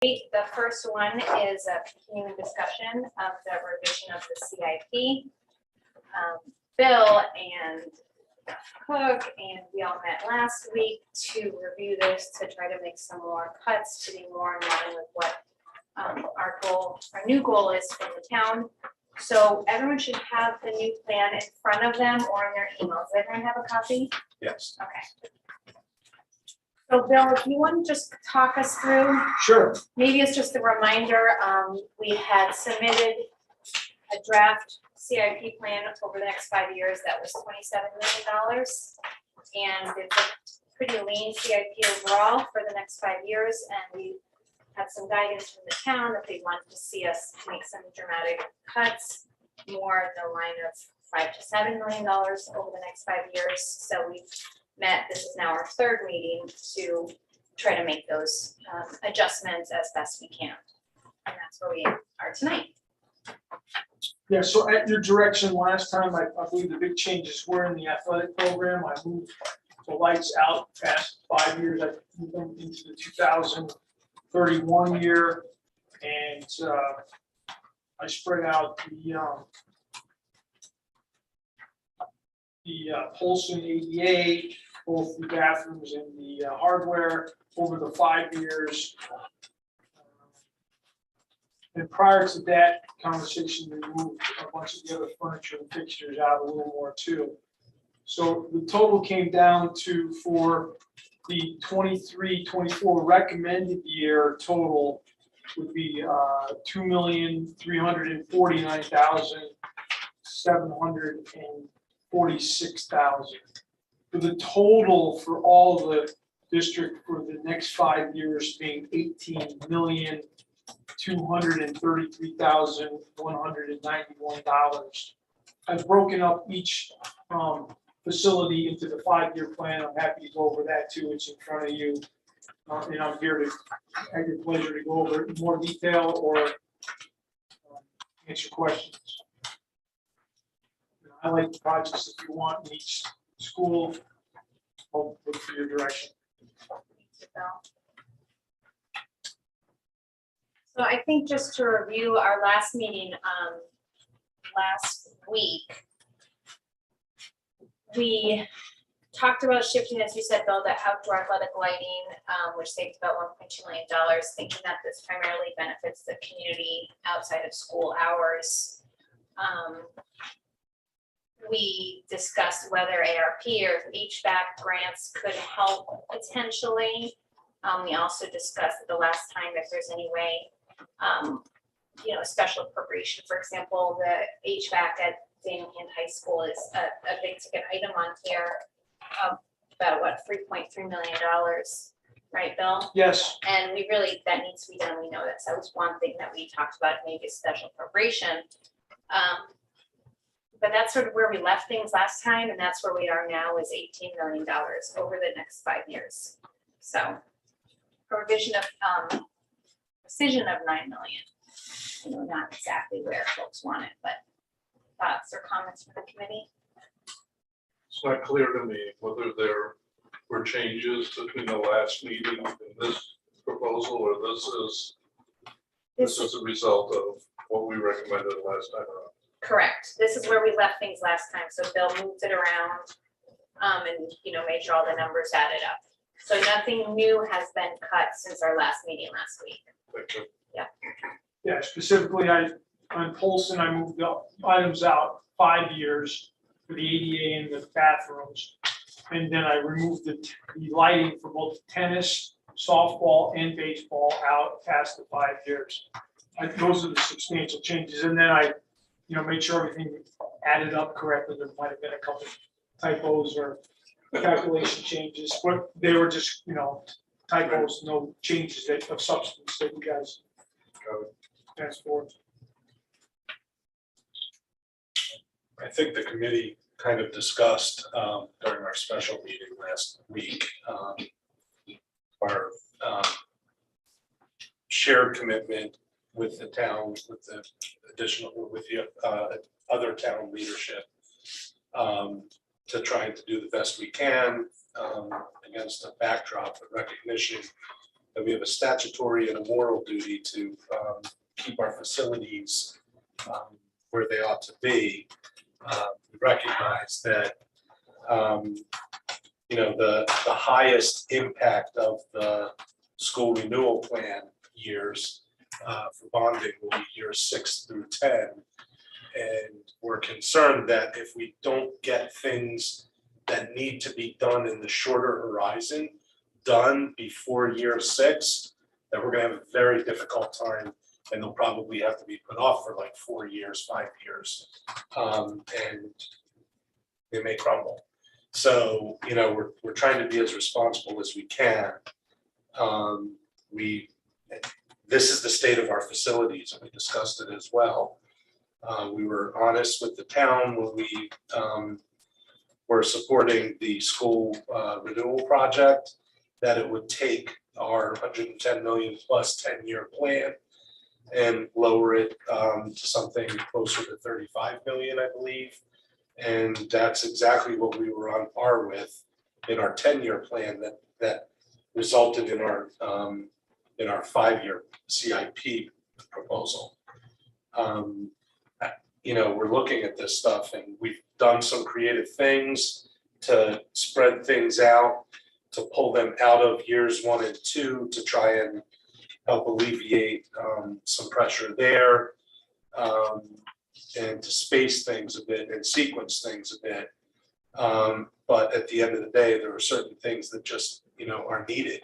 The first one is a continuing discussion of the revision of the CIP. Bill and Cook and we all met last week to review this, to try to make some more cuts, to be more in line with what our new goal is for the town. So everyone should have the new plan in front of them or in their emails. Does everyone have a copy? Yes. Okay. So Bill, if you want to just talk us through, Sure. maybe it's just a reminder, we had submitted a draft CIP plan over the next 5 years that was $27 million. And it's a pretty lean CIP overall for the next 5 years. And we had some guidance from the town that they wanted to see us make some dramatic cuts, more in the line of $5 to $7 million over the next 5 years. So we've met, this is now our third meeting to try to make those adjustments as best we can. And that's where we are tonight. Yeah, so at your direction last time, I believe the big changes were in the athletic program. I moved the lights out past 5 years. I moved them into the 2031 year. And I spread out the Polson ADA, both the bathrooms and the hardware over the 5 years. And prior to that conversation, we moved a bunch of the other furniture and fixtures out a little more too. So the total came down to, for the 23-24 recommended year total, would be $2,349,746. For the total for all the district for the next 5 years being $18,233,191. I've broken up each facility into the 5-year plan. I'm happy to go over that too. It's in front of you. And I'm here to, at your pleasure, to go over it in more detail or answer questions. I like the projects that you want in each school. I'll look for your direction. So I think just to review our last meeting last week, we talked about shifting, as you said, Bill, the outdoor athletic lighting, which saved about $1.2 million, thinking that this primarily benefits the community outside of school hours. We discussed whether ARP or HVAC grants could help potentially. We also discussed at the last time if there's any way, a special appropriation, for example, the HVAC at Daniel Hand High School is a big ticket item on here of about $3.3 million, right, Bill? Yes. And we really, that needs to be done. We know that. So that was one thing that we talked about, maybe a special appropriation. But that's sort of where we left things last time, and that's where we are now, is $18 million over the next 5 years. So provision of precision of $9 million. Not exactly where folks want it, but thoughts or comments from the committee? It's not clear to me whether there were changes between the last meeting and this proposal, or this is a result of what we recommended last time around. Correct. This is where we left things last time. So Bill moved it around and made sure all the numbers added up. So nothing new has been cut since our last meeting last week. Thank you. Yeah, specifically, on Polson, I moved the items out 5 years for the ADA and the bathrooms. And then I removed the lighting for both tennis, softball, and baseball out past the 5 years. Those are the substantial changes. And then I, made sure everything added up correctly. There might have been a couple typos or calculation changes, but they were just, typos, no changes of substance that you guys asked for. I think the committee kind of discussed during our special meeting last week our shared commitment with the town, with the other town leadership to trying to do the best we can against a backdrop of recognition that we have a statutory and a moral duty to keep our facilities where they ought to be. We recognize that the highest impact of the school renewal plan years for bonding will be years 6 through 10. And we're concerned that if we don't get things that need to be done in the shorter horizon done before year 6, that we're gonna have a very difficult time, and they'll probably have to be put off for like 4 years, 5 years. And they may crumble. So, we're trying to be as responsible as we can. This is the state of our facilities, and we discussed it as well. We were honest with the town when we were supporting the school renewal project, that it would take our 110 million plus 10-year plan and lower it to something closer to 35 million, I believe. And that's exactly what we were on par with in our 10-year plan that resulted in our 5-year CIP proposal. We're looking at this stuff, and we've done some creative things to spread things out, to pull them out of years 1 and 2 to try and help alleviate some pressure there, and to space things a bit and sequence things a bit. But at the end of the day, there are certain things that just, are needed.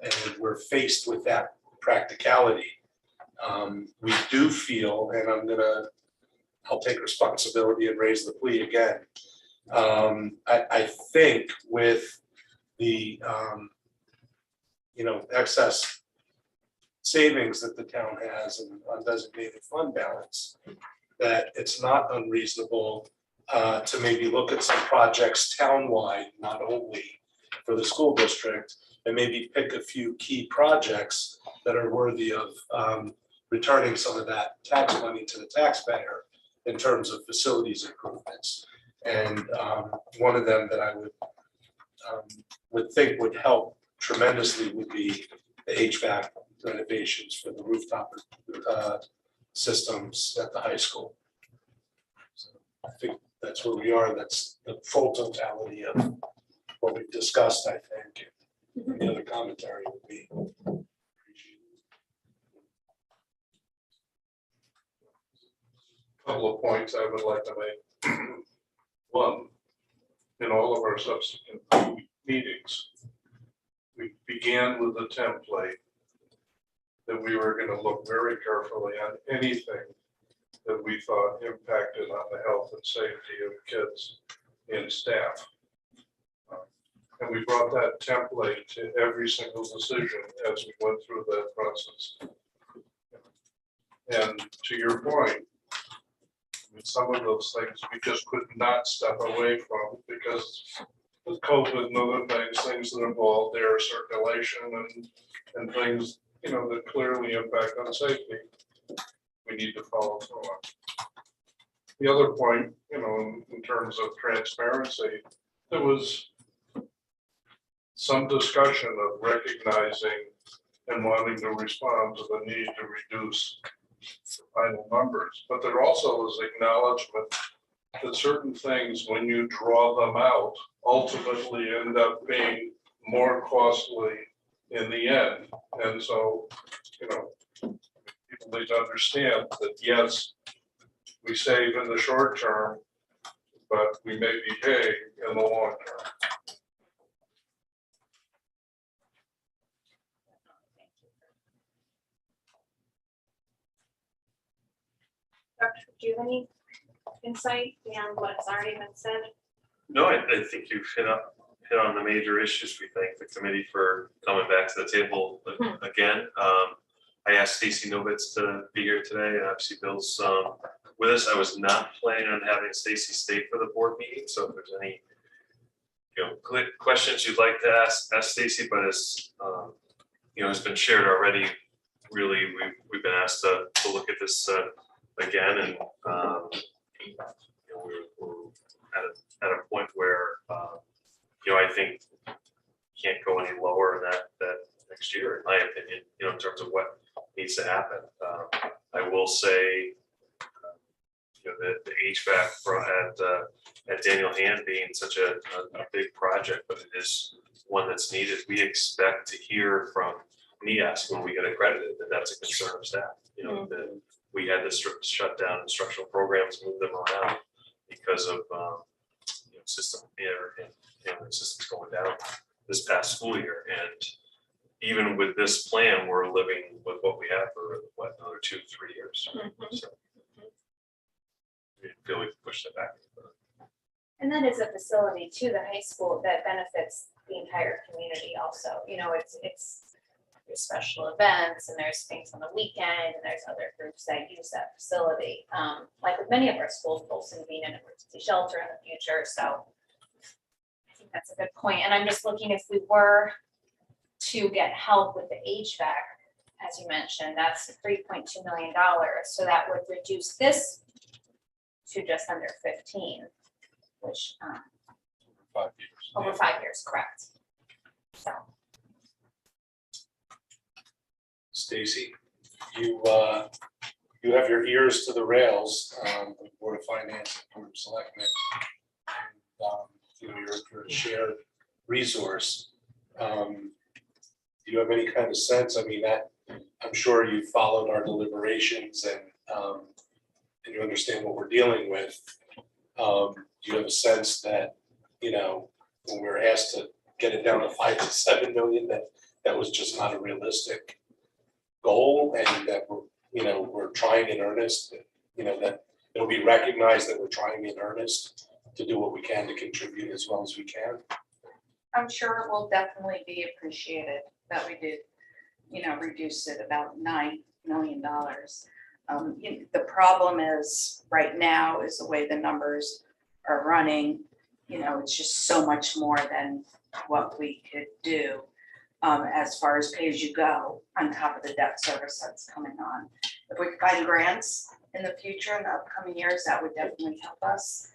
And we're faced with that practicality. We do feel, and I'll take responsibility and raise the plea again. I think with the, excess savings that the town has and undesignated fund balance, that it's not unreasonable to maybe look at some projects townwide, not only for the school district, and maybe pick a few key projects that are worthy of returning some of that tax money to the taxpayer in terms of facilities improvements. And one of them that I would think would help tremendously would be the HVAC renovations for the rooftop systems at the high school. So I think that's where we are. That's the full totality of what we've discussed, I think. Any other commentary would be appreciated. Couple of points I would like to make. One, in all of our subsequent meetings, we began with the template that we were going to look very carefully on anything that we thought impacted on the health and safety of kids and staff. And we brought that template to every single decision as we went through that process. And to your point, some of those things we just could not step away from because with COVID and other things that involve air circulation and things, that clearly impact on safety, we need to follow through on. The other point, in terms of transparency, there was some discussion of recognizing and wanting to respond to the need to reduce the final numbers, but there also was acknowledgement that certain things, when you draw them out, ultimately end up being more costly in the end. And so, people need to understand that yes, we save in the short term, but we may be paying in the long term. Dr., do you have any insight beyond what has already been said? No, I think you've hit on the major issues. We thank the committee for coming back to the table again. I asked Stacy Novitz to be here today, and obviously Bill's with us. I was not planning on having Stacy stay for the board meeting, so if there's any questions you'd like to ask Stacy, but as has been shared already, really we've been asked to look at this again, and we're at a point where I think can't go any lower, and that next year, in my opinion, you know, in terms of what needs to happen. I will say, you know, the HVAC at Daniel Hand being such a big project, but it is one that's needed. We expect to hear from NEAS when we get accredited, that that's a concern of staff. You know, that we had to shut down instructional programs, move them around because of, you know, system error and, you know, the systems going down this past school year. And even with this plan, we're living with what we have for what, another 2-3 years. So we feel we can push that back. And that is a facility to the high school that benefits the entire community also. You know, it's there's special events and there's things on the weekend and there's other groups that use that facility. Like with many of our schools, Polson being an emergency shelter in the future. So I think that's a good point. And I'm just looking, if we were to get help with the HVAC, as you mentioned, that's $3.2 million. So that would reduce this to just under 15, which 5 years. over 5 years, correct? So. Stacy, you have your ears to the rails, with Board of Finance, and Board of Selectmen. And, you know, you're a shared resource. Do you have any kind of sense? I mean, that, I'm sure you followed our deliberations and you understand what we're dealing with. Do you have a sense that, you know, when we're asked to get it down to 5 to 7 million, that was just not a realistic goal, and that we're, you know, we're trying in earnest, you know, that it'll be recognized that we're trying in earnest to do what we can to contribute as well as we can? I'm sure it will definitely be appreciated that we did, you know, reduce it about $9 million. The problem is right now is the way the numbers are running, you know, it's just so much more than what we could do as far as pay as you go on top of the debt service that's coming on. If we could find grants in the future, in the upcoming years, that would definitely help us.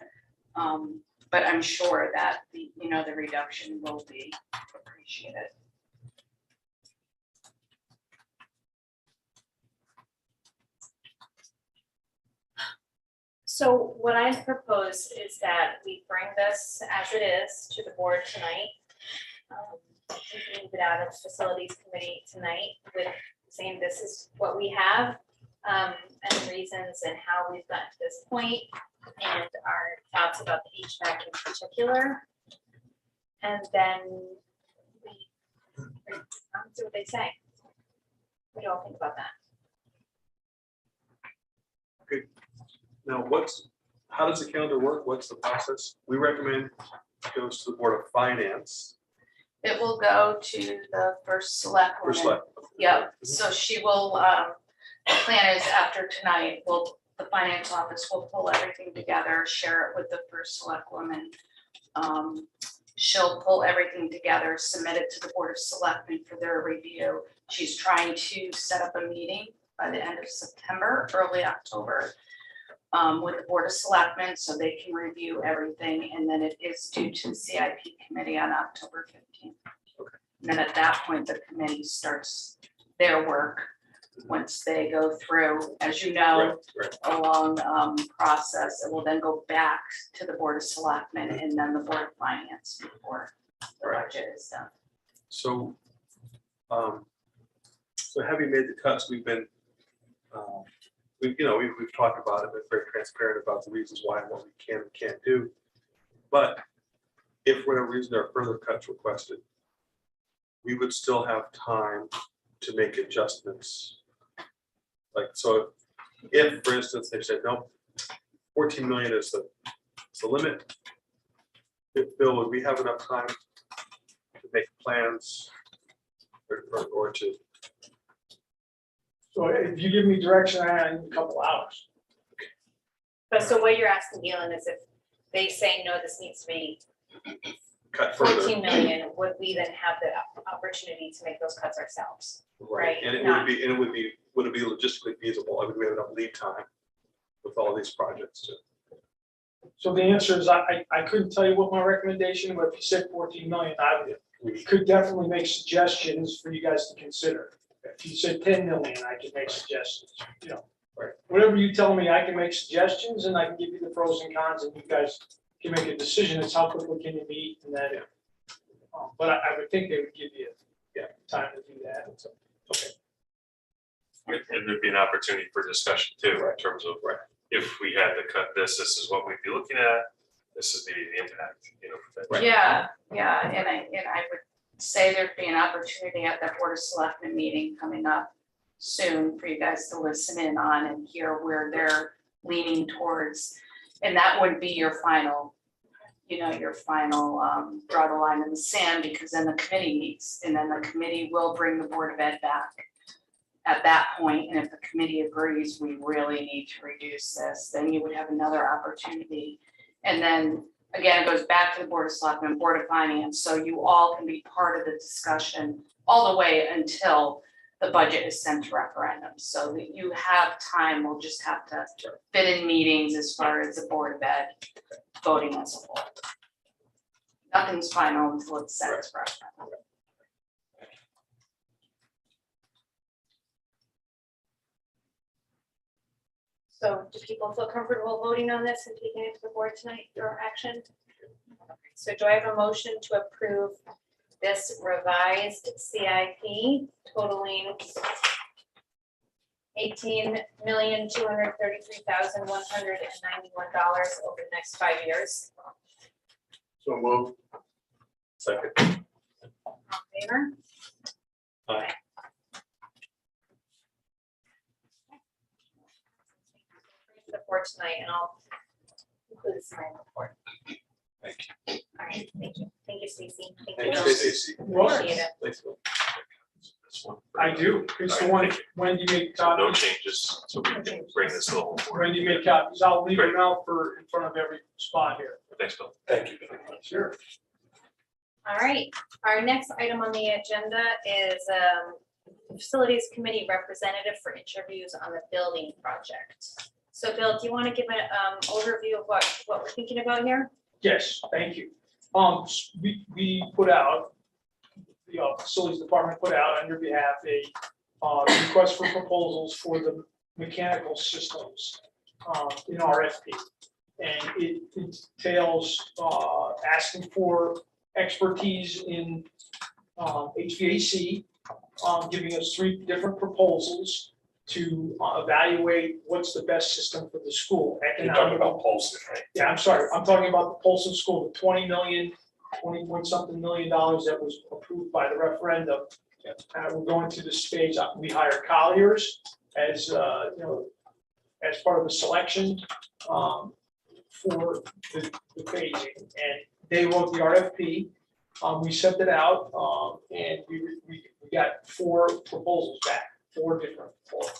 But I'm sure that the, you know, the reduction will be appreciated. So what I propose is that we bring this as it is to the board tonight. We can move it out of facilities committee tonight with saying this is what we have, and reasons and how we've gotten to this point, and our thoughts about the HVAC in particular. And then we see what they say. What do you all think about that? Now, how does the calendar work? What's the process? We recommend it goes to the Board of Finance. It will go to the first select First woman. select. Yep, so she will, the plan is after tonight, the finance office will pull everything together, share it with the first select woman. She'll pull everything together, submit it to the Board of Selectmen for their review. She's trying to set up a meeting by the end of September, early October, with the Board of Selectmen, so they can review everything, and then it is due to the CIP committee on October 15th. Okay. And then at that point, the committee starts their work. Once they go through, as you know, Right. a long process, it will then go back to the Board of Selectmen and then the Board of Finance before the Right. budget is done. So, so having made the cuts, we've been, we've talked about it, been very transparent about the reasons why and what we can and can't do. But if for whatever reason there are further cuts requested, we would still have time to make adjustments. Like, so if, for instance, they said, no, 14 million is the limit. Bill, would we have enough time to make plans or to? So if you give me direction, I need a couple hours. But so what you're asking, Galen, is if they say, no, this needs to be Cut further? 14 million, would we then have the opportunity to make those cuts ourselves? Right, And it not- would it be logistically feasible? I mean, we have enough lead time with all these projects too. So the answer is, I couldn't tell you what my recommendation, but if you said 14 million, I would we could definitely make suggestions for you guys to consider. If you said 10 million, I can make suggestions, you know. Whatever you tell me, I can make suggestions and I can give you the pros and cons and you guys can make a decision. It's how quickly can you meet and then. But I would think they would give you, time to do that. So, okay. And there'd be an opportunity for discussion too, in terms of if we had to cut this is what we'd be looking at. This is the impact, you know. for that. Yeah, and I would say there'd be an opportunity at the Board of Selectmen meeting coming up soon for you guys to listen in on and hear where they're leaning towards. And that would be your final, draw the line in the sand, because then the committee meets, and then the committee will bring the Board of Ed back at that point. And if the committee agrees, we really need to reduce this, then you would have another opportunity. And then, again, it goes back to the Board of Selectmen, Board of Finance, so you all can be part of the discussion all the way until the budget is sent to referendum. So that you have time, we'll just have to fit in meetings as far as the Board of Ed voting as a whole. Nothing's final until it's sent to referendum. So do people feel comfortable voting on this and taking it to the board tonight for action? So do I have a motion to approve this revised CIP totaling $18,233,191 over the next 5 years? So move. Second. All in favor? Aye. The board tonight, and I'll include this in my report. Thank you. All right, thank you. Thank you, Stacy. Thank Thanks, you. Stacy. Appreciate it. Thanks, Bill. This one. I do. It's the one, when you make So no copies, changes, so we can bring this to the whole board. when you make copies, I'll leave them out for in front of every spot here. Thanks, Bill. Thank you. Sure. All right, our next item on the agenda is Facilities Committee representative for interviews on the building project. So Bill, do you want to give an overview of what we're thinking about here? Yes, thank you. We put out, the facilities department put out on your behalf a request for proposals for the mechanical systems in RFP. And it entails asking for expertise in HVAC, giving us 3 different proposals to evaluate what's the best system for the school. You're talking about Polson, right? Yeah, I'm sorry, I'm talking about the Polson School, the 20 point something million dollars that was approved by the referendum. We're going to the stage, we hired Colliers as, as part of the selection for the phasing. And they wrote the RFP, we sent it out, and we got 4 proposals back. 4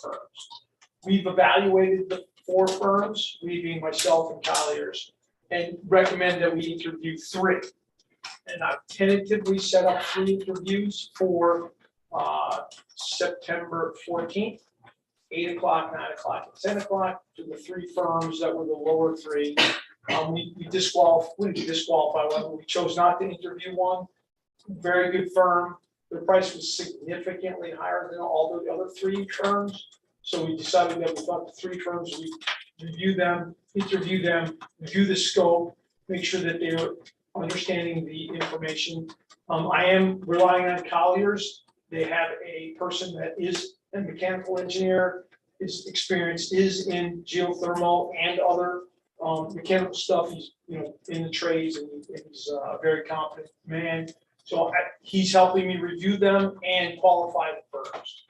firms. We've evaluated the 4 firms, we being myself and Colliers, and recommend that we interview 3. And I've tentatively set up 3 interviews for September 14th, 8 o'clock, 9 o'clock, and 10 o'clock to the 3 firms that were the lower 3. We disqualified one. We chose not to interview one. Very good firm. The price was significantly higher than all the other 3 firms. So we decided that we thought the 3 firms, we review them, interview them, review the scope, make sure that they're understanding the information. I am relying on Colliers. They have a person that is a mechanical engineer, his experience is in geothermal and other mechanical stuff. He's, in the trades, and he's a very competent man. So he's helping me review them and qualify the firms.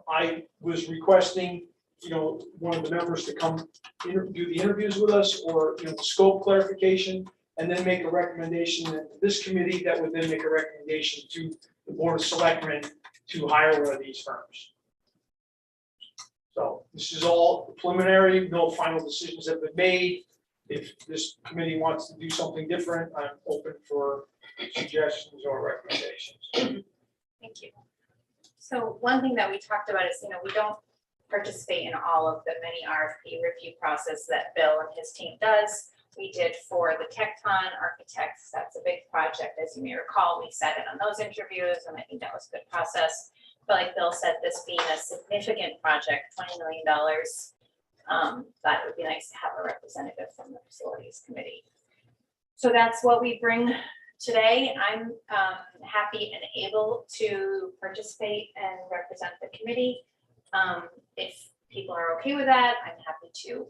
I was requesting, one of the members to come do the interviews with us, or, scope clarification, and then make a recommendation to this committee that would then make a recommendation to the Board of Selectmen to hire one of these firms. So this is all preliminary, no final decisions have been made. If this committee wants to do something different, I'm open for suggestions or recommendations. Thank you. So one thing that we talked about is, we don't participate in all of the many RFP review process that Bill and his team does. we did for the Tecton Architects. That's a big project, as you may recall, we sat in on those interviews, and I think that was a good process. But like Bill said, this being a significant project, $20 million, thought it would be nice to have a representative from the facilities committee. So that's what we bring today. I'm happy and able to participate and represent the committee. If people are okay with that, I'm happy to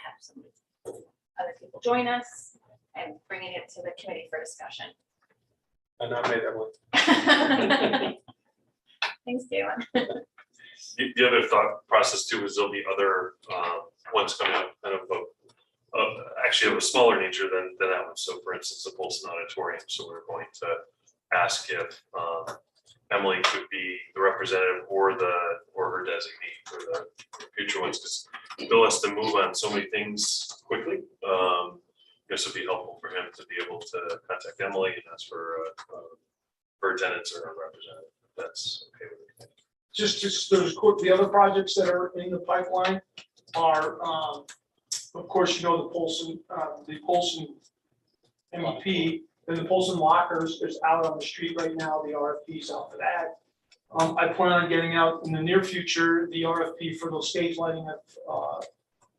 have some other people join us and bringing it to the committee for discussion. I nominate Emily. Thanks, Galen. The other thought process too is there'll be other ones coming up, kind of actually of a smaller nature than that one. So for instance, the Polson Auditorium. So we're going to ask if Emily could be the representative or her designee for the future ones, because Bill has to move on so many things quickly. This would be helpful for him to be able to contact Emily and ask for attendance or a representative. That's okay with me. Just there's the other projects that are in the pipeline are, of course, you know, the Polson MEP, and the Polson lockers is out on the street right now. The RFP's out for that. I plan on getting out in the near future the RFP for those stage lighting at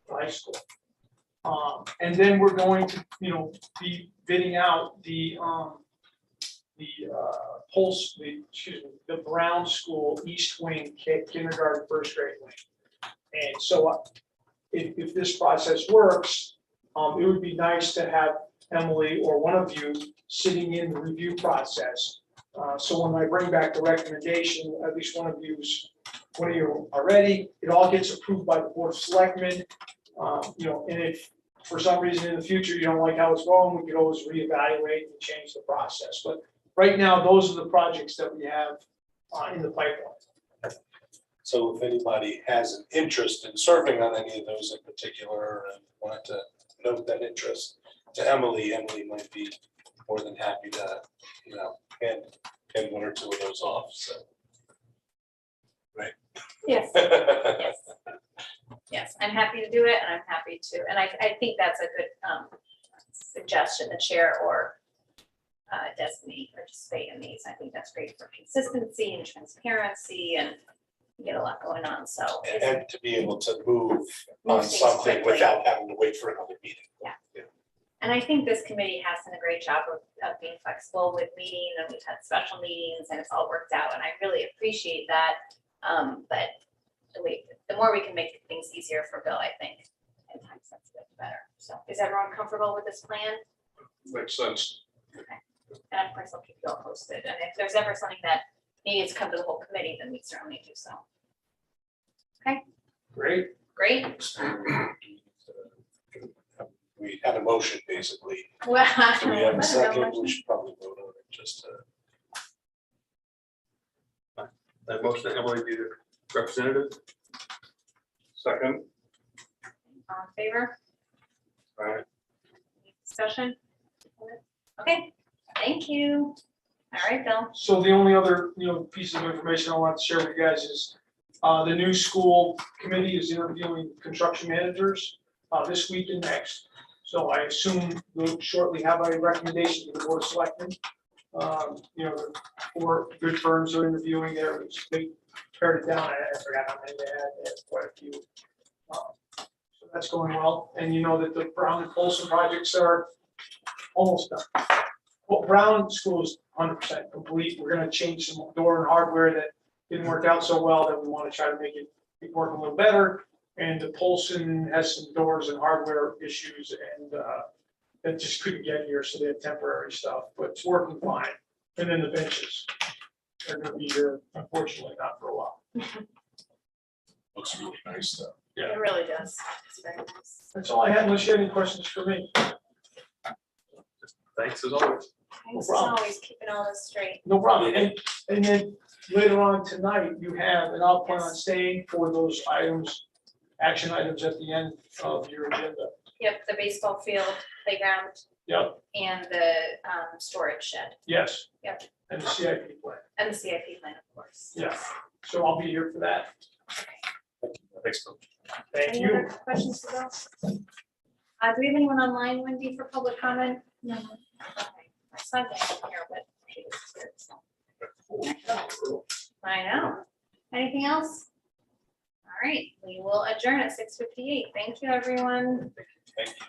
the high school. And then we're going to, be bidding out the Brown School East Wing kindergarten, first grade wing. And so if this process works, it would be nice to have Emily or one of you sitting in the review process. So when I bring back the recommendation, at least one of you are ready, it all gets approved by the Board of Selectmen. And if for some reason in the future you don't like how it's going, we could always reevaluate and change the process. But right now, those are the projects that we have in the pipeline. So if anybody has an interest in serving on any of those in particular and wanted to note that interest to Emily might be more than happy to, hand one or two of those off, so. Right? Yes, yes. Yes, I'm happy to do it, and I'm happy to, and I think that's a good suggestion, the chair or designee participate in these. I think that's great for consistency and transparency, and you get a lot going on, so. And to be able to move Move on things something quickly. without having to wait for another meeting. And I think this committee has done a great job of being flexible with meeting, and we've had special meetings, and it's all worked out, and I really appreciate that. But the more we can make things easier for Bill, I think, and time sensitive, the better. So is everyone comfortable with this plan? Makes sense. And of course, I'll keep you all posted, and if there's ever something that needs to come to the whole committee, then we certainly do so. Great. Great. We had a motion, basically. Well, Do we have a I don't second? know. We should probably vote on it, just to. That motion that Emily be the representative. Second, All in favor? all right, Any discussion? Okay, thank you. All right, Bill. So the only other, piece of information I want to share with you guys is the new school committee is interviewing construction managers this week and next. So I assume we'll shortly have a recommendation to the Board of Selectmen. The 4 good firms are interviewing there. They pared it down. I forgot how many they had. They had quite a few. So that's going well. And you know that the Brown and Polson projects are almost done. Well, Brown School is 100% complete. We're going to change some door and hardware that didn't work out so well that we want to try to make it work a little better. And the Polson has some doors and hardware issues, and that just couldn't get here, so they had temporary stuff, but it's working fine. And then the benches are going to be here, unfortunately, not for a while. Looks really nice, though. Yeah. It really does. It's very nice. That's all I had, unless you have any questions for me. Thanks as always. Thanks as problem. always, keeping all this straight. No problem. And then later on tonight, you have, and I'll plan on staying for those items, action items at the end of your agenda. Yep, the baseball field, playground, Yep, and the storage shed, yes. Yep. And the CIP plan. and the CIP plan, of course. Yeah. So I'll be here for that. Thanks, Bill. Thank Any you. other questions for Bill? Do we have anyone online, Wendy, for public comment? No. Okay, my son doesn't here, but she was here, so. I know. Anything else? All right, we will adjourn at 6:58. Thank you, everyone. Thank you.